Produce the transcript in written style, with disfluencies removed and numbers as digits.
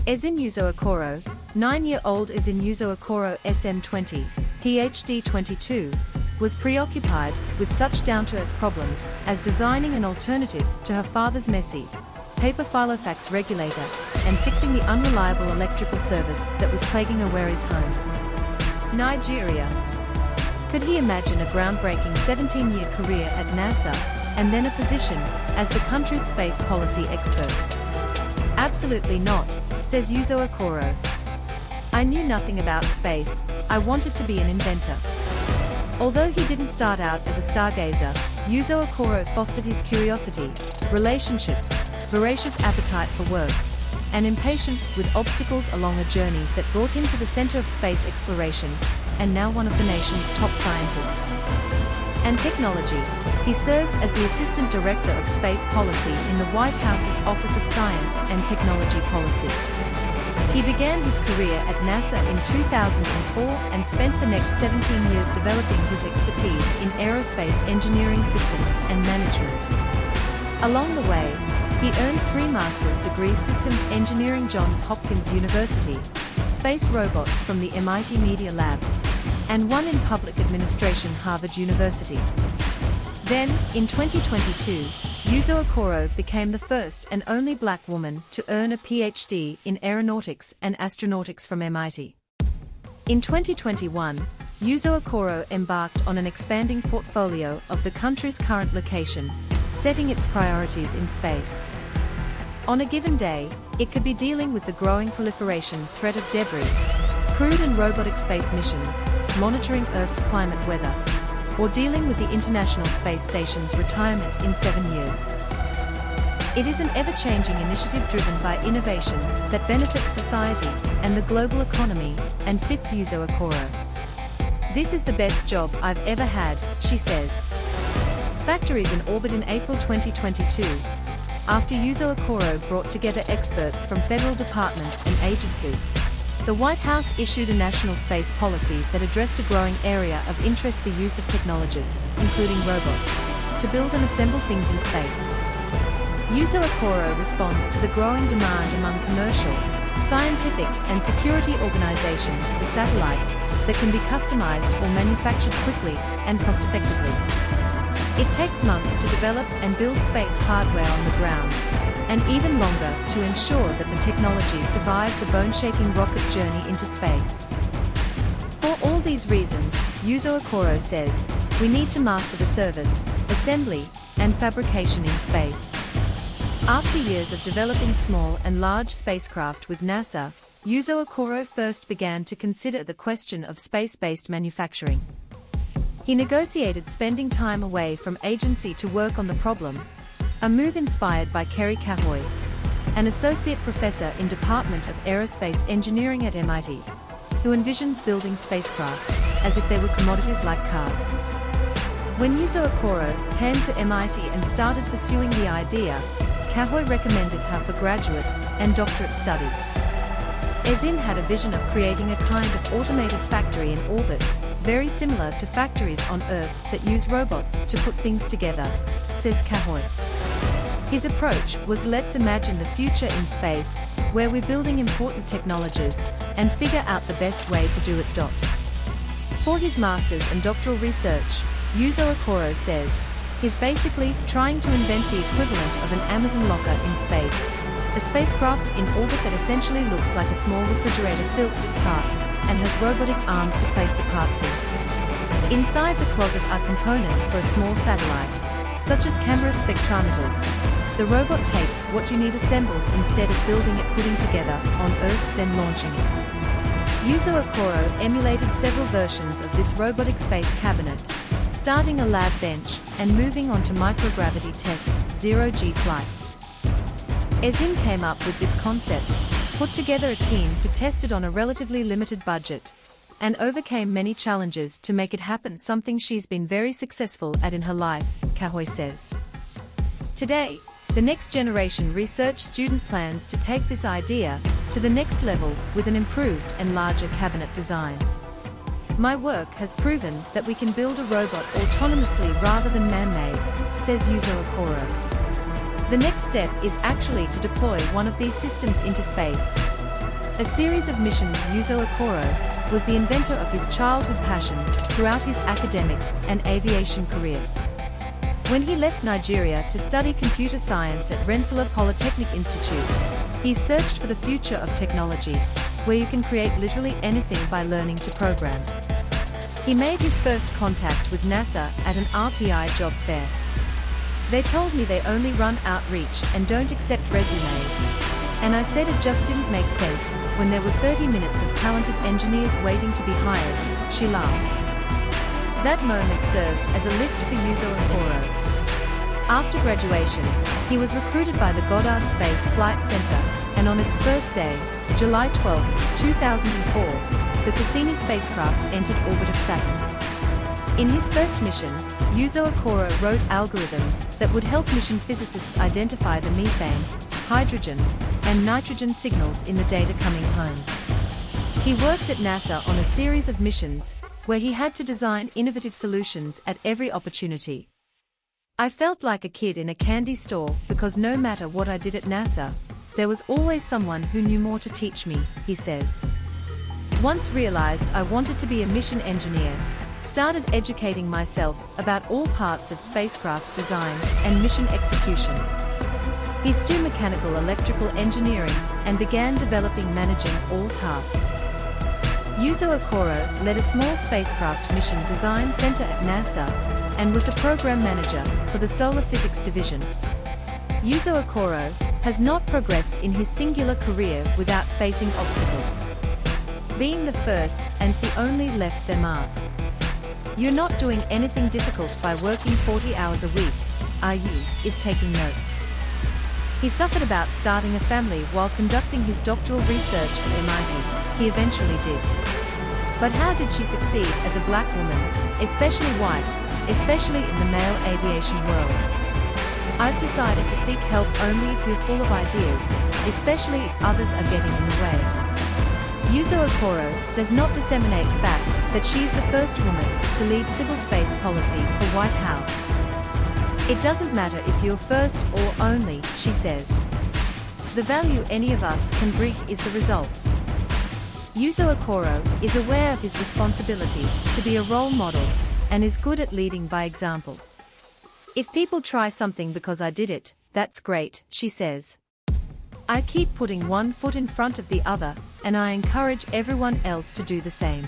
Esin Yuzo Okoro, 9-year-old Esin Yuzo Okoro SM20, PhD 22, was preoccupied with such down-to-earth problems as designing an alternative to her father's messy paper filofax regulator and fixing the unreliable electrical service that was plaguing Oweri's home. Nigeria. Could he imagine a groundbreaking 17-year career at NASA and then a position as the country's space policy expert? Absolutely not, says Yuzo Okoro. I knew nothing about space, I wanted to be an inventor. Although he didn't start out as a stargazer, Yuzo Okoro fostered his curiosity, relationships, voracious appetite for work, and impatience with obstacles along a journey that brought him to the center of space exploration, and now one of the nation's top scientists. And technology. He serves as the Assistant Director of Space Policy in the White House's Office of Science and Technology Policy. He began his career at NASA in 2004 and spent the next 17 years developing his expertise in aerospace engineering systems and management. Along the way, he earned 3 master's degrees Systems Engineering Johns Hopkins University, Space Robots from the MIT Media Lab, and 1 in Public Administration Harvard University. Then, in 2022, Yuzo Okoro became the first and only black woman to earn a PhD in aeronautics and astronautics from MIT. In 2021, Yuzo Okoro embarked on an expanding portfolio of the country's current location, setting its priorities in space. On a given day, it could be dealing with the growing proliferation threat of debris, crewed and robotic space missions, monitoring Earth's climate weather, or dealing with the International Space Station's retirement in 7 years. It is an ever-changing initiative driven by innovation that benefits society and the global economy and fits Yuzo Okoro. This is the best job I've ever had, she says. Factories in orbit in April 2022, after Yuzo Okoro brought together experts from federal departments and agencies. The White House issued a national space policy that addressed a growing area of interest: the use of technologies, including robots, to build and assemble things in space. Yuzo Okoro responds to the growing demand among commercial, scientific, and security organizations for satellites that can be customized or manufactured quickly and cost-effectively. It takes months to develop and build space hardware on the ground, and even longer to ensure that the technology survives a bone-shaking rocket journey into space. For all these reasons, Yuzo Okoro says, we need to master the service, assembly, and fabrication in space. After years of developing small and large spacecraft with NASA, Yuzo Okoro first began to consider the question of space-based manufacturing. He negotiated spending time away from agency to work on the problem, a move inspired by Kerry Cahoy, an associate professor in Department of Aerospace Engineering at MIT, who envisions building spacecraft as if they were commodities like cars. When Yuzo Okoro came to MIT and started pursuing the idea, Cahoy recommended her for graduate and doctorate studies. Esin had a vision of creating a kind of automated factory in orbit, very similar to factories on Earth that use robots to put things together, says Cahoy. His approach was, let's imagine the future in space, where we're building important technologies, and figure out the best way to do it. For his master's and doctoral research, Yuzo Okoro says, he's basically trying to invent the equivalent of an Amazon locker in space, a spacecraft in orbit that essentially looks like a small refrigerator filled with parts, and has robotic arms to place the parts in. Inside the closet are components for a small satellite, such as camera spectrometers. The robot takes what you need, assembles instead of building it, putting together on Earth, then launching it. Yuzo Okoro emulated several versions of this robotic space cabinet, starting a lab bench and moving on to microgravity tests, zero-G flights. Esin came up with this concept, put together a team to test it on a relatively limited budget, and overcame many challenges to make it happen, something she's been very successful at in her life, Cahoy says. Today, the next generation research student plans to take this idea to the next level with an improved and larger cabinet design. My work has proven that we can build a robot autonomously rather than man-made, says Yuzo Okoro. The next step is actually to deploy one of these systems into space. A series of missions. Yuzo Okoro was the inventor of his childhood passions throughout his academic and aviation career. When he left Nigeria to study computer science at Rensselaer Polytechnic Institute, he searched for the future of technology, where you can create literally anything by learning to program. He made his first contact with NASA at an RPI job fair. They told me they only run outreach and don't accept resumes. And I said it just didn't make sense when there were 30 minutes of talented engineers waiting to be hired, she laughs. That moment served as a lift for Yuzo Okoro. After graduation, he was recruited by the Goddard Space Flight Center, and on its first day, July 12, 2004, the Cassini spacecraft entered orbit of Saturn. In his first mission, Yuzo Okoro wrote algorithms that would help mission physicists identify the methane, hydrogen, and nitrogen signals in the data coming home. He worked at NASA on a series of missions, where he had to design innovative solutions at every opportunity. I felt like a kid in a candy store because no matter what I did at NASA, there was always someone who knew more to teach me, he says. Once realized I wanted to be a mission engineer, started educating myself about all parts of spacecraft design and mission execution. He studied mechanical electrical engineering and began developing managing all tasks. Yuzo Okoro led a small spacecraft mission design center at NASA and was the program manager for the Solar Physics Division. Yuzo Okoro has not progressed in his singular career without facing obstacles. Being the first and the only left their mark. You're not doing anything difficult by working 40 hours a week, are you? Is taking notes. He suffered about starting a family while conducting his doctoral research at MIT. He eventually did. But how did she succeed as a black woman, especially white, especially in the male aviation world? I've decided to seek help only if you're full of ideas, especially if others are getting in the way. Yuzo Okoro does not disseminate fact that she's the first woman to lead civil space policy for White House. It doesn't matter if you're first or only, she says. The value any of us can bring is the results. Yuzo Okoro is aware of his responsibility to be a role model and is good at leading by example. If people try something because I did it, that's great, she says. I keep putting one foot in front of the other, and I encourage everyone else to do the same.